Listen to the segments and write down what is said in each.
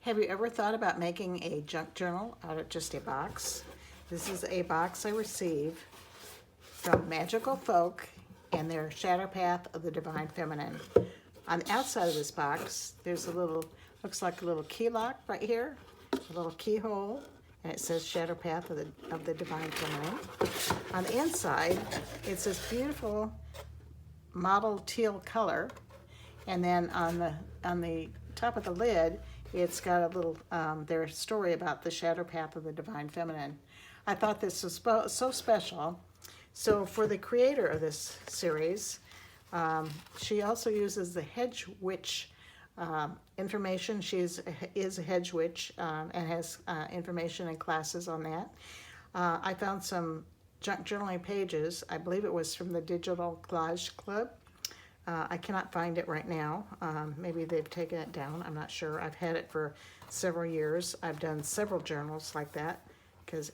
Have you ever thought about making a junk journal out of just a box? This is a box I received from Magical Folk and their Shadow Path of the Divine Feminine. On the outside of this box, there's a little, looks like a little key lock right here, a little keyhole, and it says Shadow Path of the Divine Feminine. On the inside, it's this beautiful mottled teal color, and then on the top of the lid, it's got a little their story about the Shadow Path of the Divine Feminine. I thought this was so special. So for the creator of this series, she also uses the Hedge Witch information. She is a Hedge Witch and has information and classes on that. I found some junk journaling pages. I believe it was from the Digital Collage Club. I cannot find it right now. Maybe they've taken it down. I'm not sure. I've had it for several years. I've done several journals like that because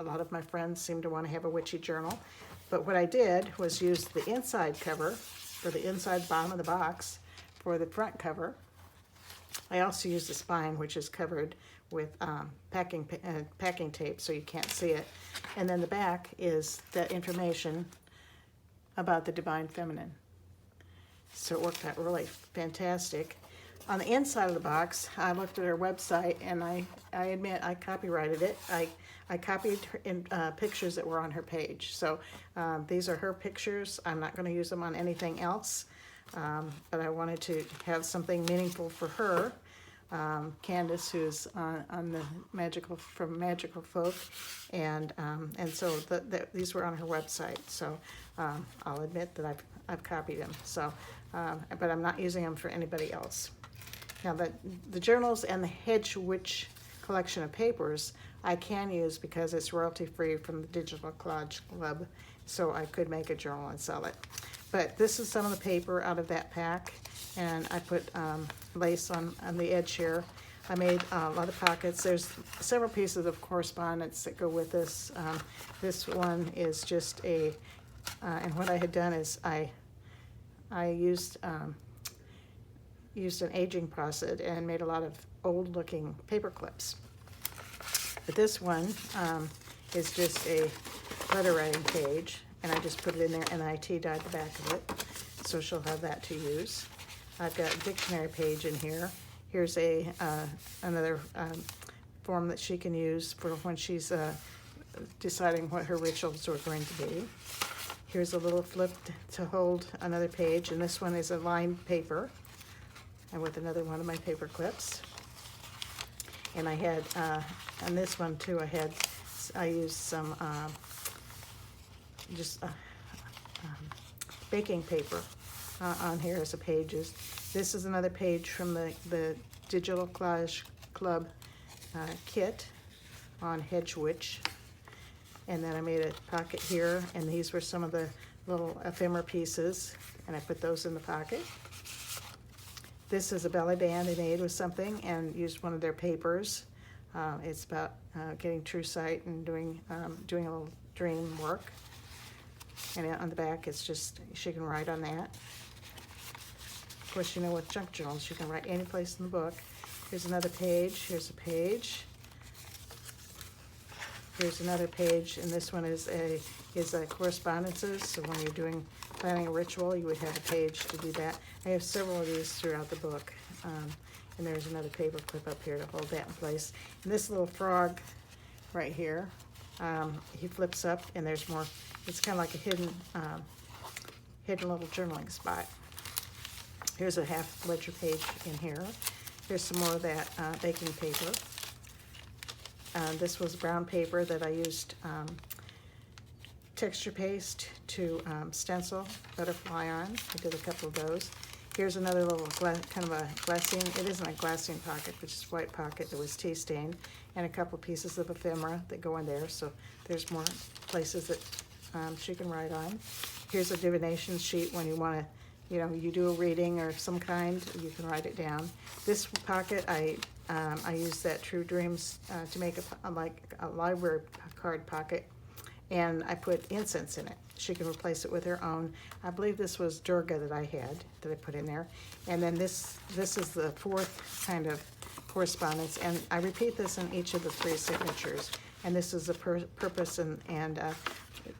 a lot of my friends seem to want to have a witchy journal. But what I did was use the inside cover for the inside bottom of the box for the front cover. I also used the spine, which is covered with packing tape so you can't see it. And then the back is that information about the Divine Feminine. So it worked out really fantastic. On the inside of the box, I looked at her website, and I admit I copyrighted it. I copied her pictures that were on her page. So these are her pictures. I'm not going to use them on anything else, but I wanted to have something meaningful for her. Candice, who's on the Magical Folk, and so these were on her website. So I'll admit that I've copied them. So, but I'm not using them for anybody else. Now the journals and the Hedge Witch collection of papers I can use because it's royalty free from the Digital Collage Club, so I could make a journal and sell it. But this is some of the paper out of that pack, and I put lace on the edge here. I made a lot of pockets. There's several pieces of correspondence that go with this. This one is just and what I had done is I used an aging process and made a lot of old looking paper clips. But this one is just a letter writing page, and I just put it in there and I tea-dyed the back of it, so she'll have that to use. I've got a dictionary page in here. Here's another form that she can use for when she's deciding what her rituals are going to be. Here's a little flip to hold another page, and this one is a lined paper, and with another one of my paper clips. And I had, on this one too, I used some baking paper on here as a pages. This is another page from the Digital Collage Club kit on Hedge Witch. And then I made a pocket here, and these were some of the little ephemera pieces, and I put those in the pocket. This is a belly band I made with something and used one of their papers. It's about getting true sight and doing a little dream work. And on the back, it's just, she can write on that. Of course, you know, with junk journals, you can write any place in the book. Here's another page. Here's a page. Here's another page, and this one is correspondences. So when you're planning a ritual, you would have a page to do that. I have several of these throughout the book, and there's another paper clip up here to hold that in place. And this little frog right here, he flips up, and there's more. It's kind of like a hidden little journaling spot. Here's a half ledger page in here. Here's some more of that baking paper. This was brown paper that I used texture paste to stencil butterfly on. I did a couple of those. Here's another little kind of a glassine. It isn't a glassine pocket, but just white pocket that was tea stained, and a couple pieces of ephemera that go in there. So there's more places that she can write on. Here's a divination sheet when you want to, you do a reading or some kind, you can write it down. This pocket, I used that True Dreams to make a library card pocket, and I put incense in it. She can replace it with her own. I believe this was Durga that I put in there. And then this is the fourth kind of correspondence, and I repeat this in each of the 3 signatures. And this is the purpose and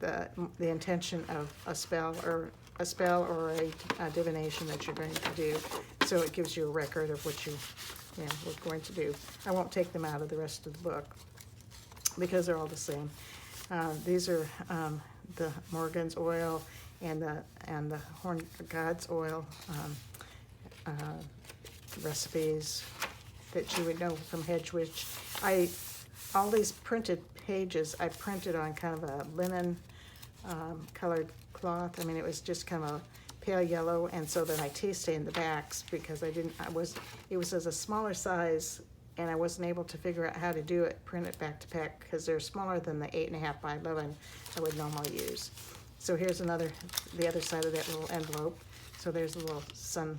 the intention of a spell or a divination that you're going to do. So it gives you a record of what we're going to do. I won't take them out of the rest of the book because they're all the same. These are the Morgan's oil and the Horn God's oil recipes that you would know from Hedge, which all these printed pages I printed on kind of a linen colored cloth. I mean, it was just kind of a pale yellow, and so then I tea stained the backs because it was as a smaller size, and I wasn't able to figure out how to do it, print it back to back, because they're smaller than the 8.5 by 11 I would normally use. So here's the other side of that little envelope. So there's a little sun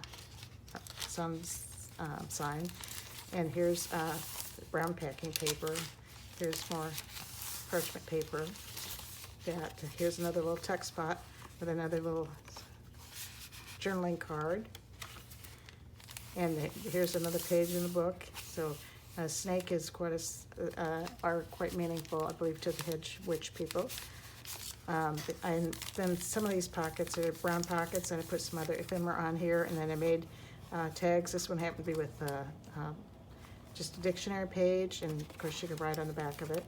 sign, and here's brown packing paper. Here's more parchment paper. Here's another little tuck spot with another little journaling card. And here's another page in the book. So a snake is are quite meaningful, I believe, to the Hedge witch people. And then some of these pockets are brown pockets, and I put some other ephemera on here, and then I made tags. This one happened to be with just a dictionary page, and of course you can write on the back of it.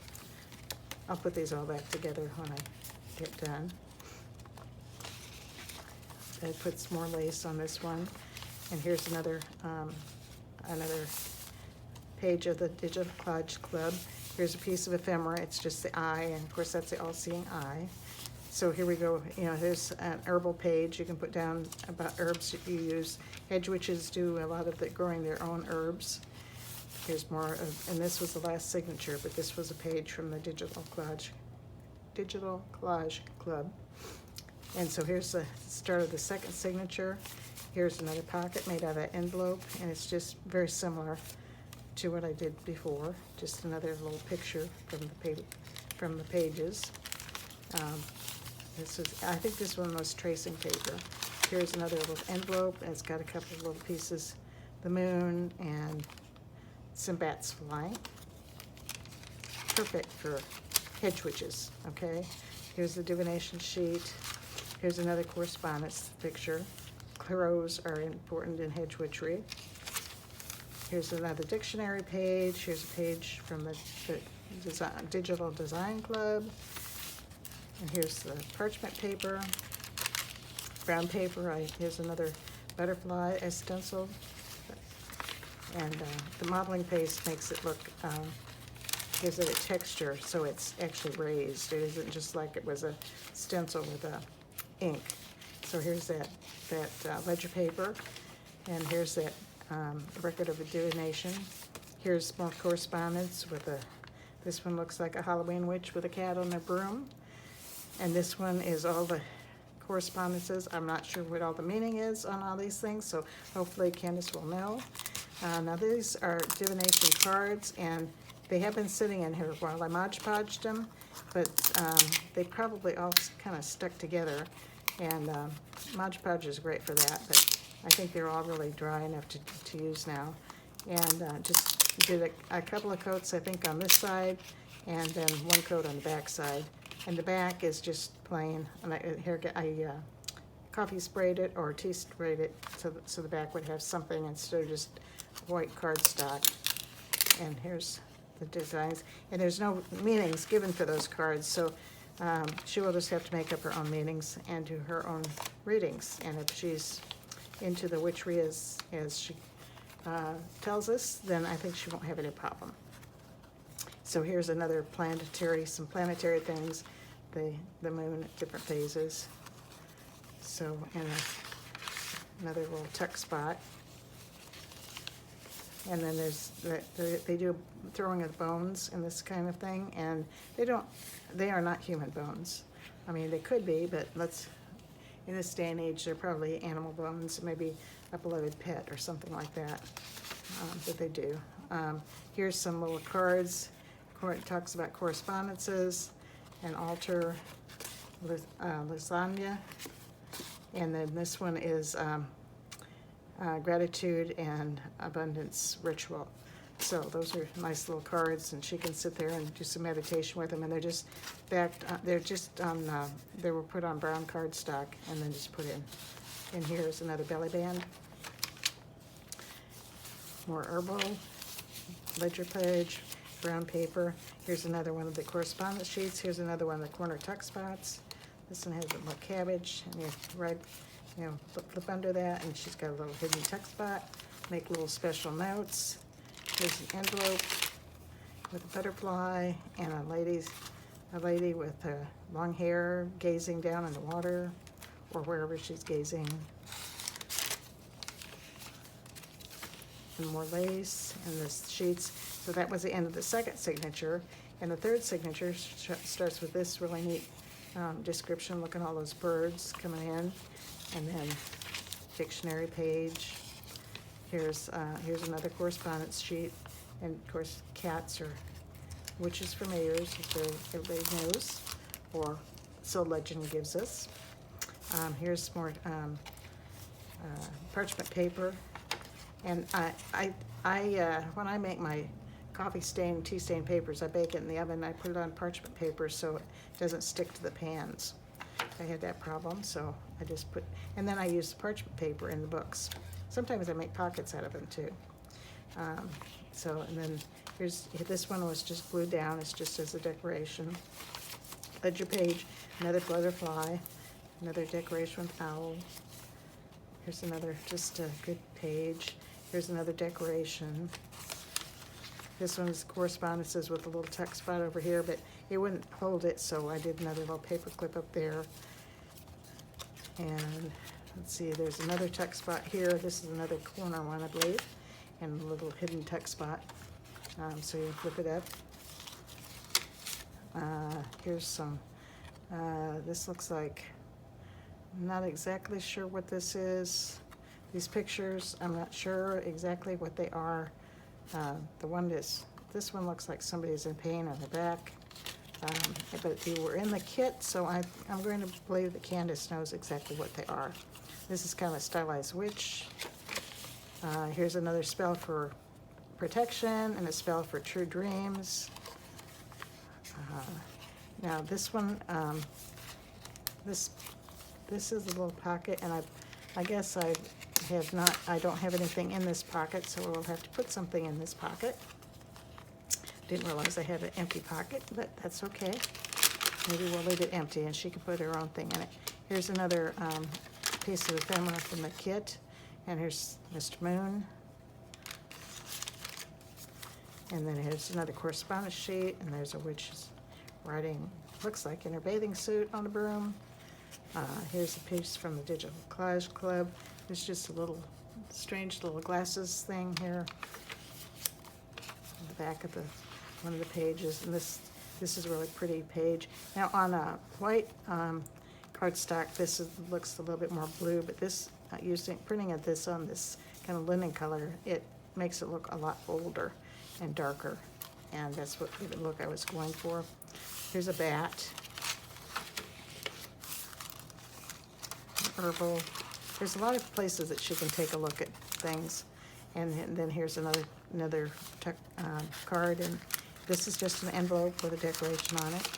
I'll put these all back together when I get done. I put some more lace on this one, and here's another page of the Digital Collage Club. Here's a piece of ephemera. It's just the eye, and of course that's the all-seeing eye. So here we go. Here's an herbal page. You can put down about herbs that you use. Hedge witches do a lot of growing their own herbs. Here's more, and this was the last signature, but this was a page from the Digital Collage Club. And so here's the start of the second signature. Here's another pocket made out of that envelope, and it's just very similar to what I did before. Just another little picture from the pages. I think this one was tracing paper. Here's another little envelope, and it's got a couple of little pieces, the moon and some bats flying. Perfect for hedge witches, okay? Here's the divination sheet. Here's another correspondence picture. Crows are important in hedge witchery. Here's another dictionary page. Here's a page from the Digital Design Club. And here's the parchment paper. Brown paper. Here's another butterfly stencil. And the modeling paste makes it look, gives it a texture, so it's actually raised. It isn't just like it was a stencil with ink. So here's that ledger paper, and here's that record of a divination. Here's more correspondence with this one looks like a Halloween witch with a cat on a broom. And this one is all the correspondences. I'm not sure what all the meaning is on all these things, so hopefully Candice will know. Now these are divination cards, and they have been sitting in here while I Mod Podged them, but they probably all kind of stuck together, and Mod Podge is great for that, but I think they're all really dry enough to use now. And just did a couple of coats, I think, on this side, and then one coat on the back side. And the back is just plain, and I coffee sprayed it or tea sprayed it so the back would have something instead of just white cardstock. And here's the designs, and there's no meanings given for those cards, so she will just have to make up her own meanings and do her own readings. And if she's into the witchery as she tells us, then I think she won't have any problem. So here's another some planetary things, the moon at different phases. So, and another little tuck spot. And then they do throwing of bones and this kind of thing, and they are not human bones. I mean, they could be, but in this day and age, they're probably animal bones, maybe a beloved pet or something like that they do. Here's some little cards. It talks about correspondences, an altar, lasagna, and then this one is gratitude and abundance ritual. So those are nice little cards, and she can sit there and do some meditation with them. And they're just backed. They're just on. They were put on brown cardstock, and then just put in. And here's another belly band. More herbal, ledger page, brown paper. Here's another one of the correspondence sheets. Here's another one of the corner tuck spots. This one has a little cabbage, and you write, flip under that, and she's got a little hidden tuck spot. Make little special notes. Here's an envelope with a butterfly and a lady with long hair gazing down in the water or wherever she's gazing. And more lace and the sheets. So that was the end of the second signature. And the third signature starts with this really neat description. Look at all those birds coming in. And then dictionary page. Here's another correspondence sheet. And of course, cats are witches' familiars, as everybody knows, or so legend gives us. Here's more parchment paper. And when I make my coffee stain, tea stain papers, I bake it in the oven. I put it on parchment paper so it doesn't stick to the pans. I had that problem, so I just put, and then I use parchment paper in the books. Sometimes I make pockets out of them too. And then this one was just glued down. It's just as a decoration. Ledger page, another butterfly, another decoration with owl. Here's another, just a good page. Here's another decoration. This one's correspondences with a little tuck spot over here, but it wouldn't hold it, so I did another little paper clip up there. And let's see, there's another tuck spot here. This is another corner one, I believe, and a little hidden tuck spot. So you flip it up. Here's some, this looks like, I'm not exactly sure what this is. These pictures, I'm not sure exactly what they are. This one looks like somebody's in pain on the back. But they were in the kit, so I'm going to believe that Candice knows exactly what they are. This is kind of a stylized witch. Here's another spell for protection and a spell for true dreams. Now this one, this is a little pocket, and I guess I don't have anything in this pocket, so we'll have to put something in this pocket. Didn't realize I had an empty pocket, but that's okay. Maybe we'll leave it empty and she can put her own thing in it. Here's another piece of ephemera from the kit, and here's Mr. Moon. And then here's another correspondence sheet, and there's a witch riding, looks like in her bathing suit on a broom. Here's a piece from the Digital Collage Club. There's just a little strange little glasses thing here on the back of one of the pages, and this is a really pretty page. Now on a white cardstock, looks a little bit more blue, but this printing of this on this kind of linen color, it makes it look a lot older and darker, and that's what the look I was going for. Here's a bat. Herbal. There's a lot of places that she can take a look at things. And then here's another card, and this is just an envelope with a decoration on it.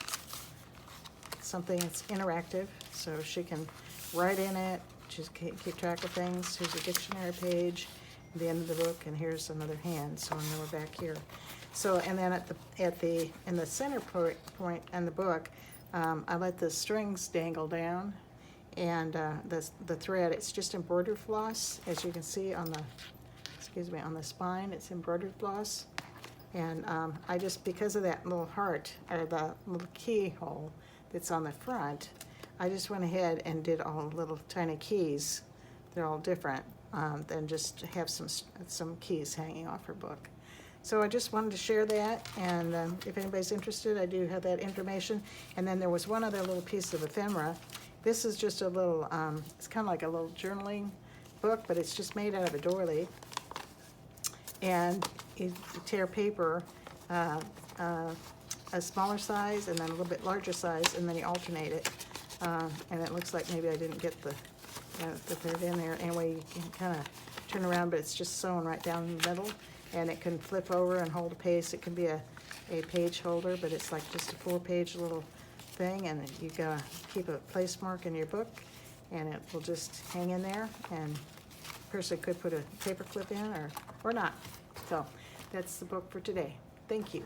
Something that's interactive, so she can write in it, just keep track of things. Here's a dictionary page, at the end of the book, and here's another hand, so now we're back here. So, and then in the center point in the book, I let the strings dangle down, and the thread, it's just embroidered floss, as you can see on the spine, it's embroidered floss. And I just, because of that little heart, or the little keyhole that's on the front, I just went ahead and did all little tiny keys. They're all different, than just have some keys hanging off her book. So I just wanted to share that, and if anybody's interested, I do have that information. And then there was one other little piece of ephemera. This is just a little, it's kind of like a little journaling book, but it's just made out of a doily. And you tear paper, a smaller size and then a little bit larger size, and then you alternate it. And it looks like maybe I didn't get the thread in there. Anyway, you can kind of turn around, but it's just sewn right down in the middle. and it can flip over and hold a page. It can be a page holder, but it's like just a 4-page little thing, and you gotta keep a place mark in your book, and it will just hang in there, and a person could put a paper clip in or not. So that's the book for today. Thank you.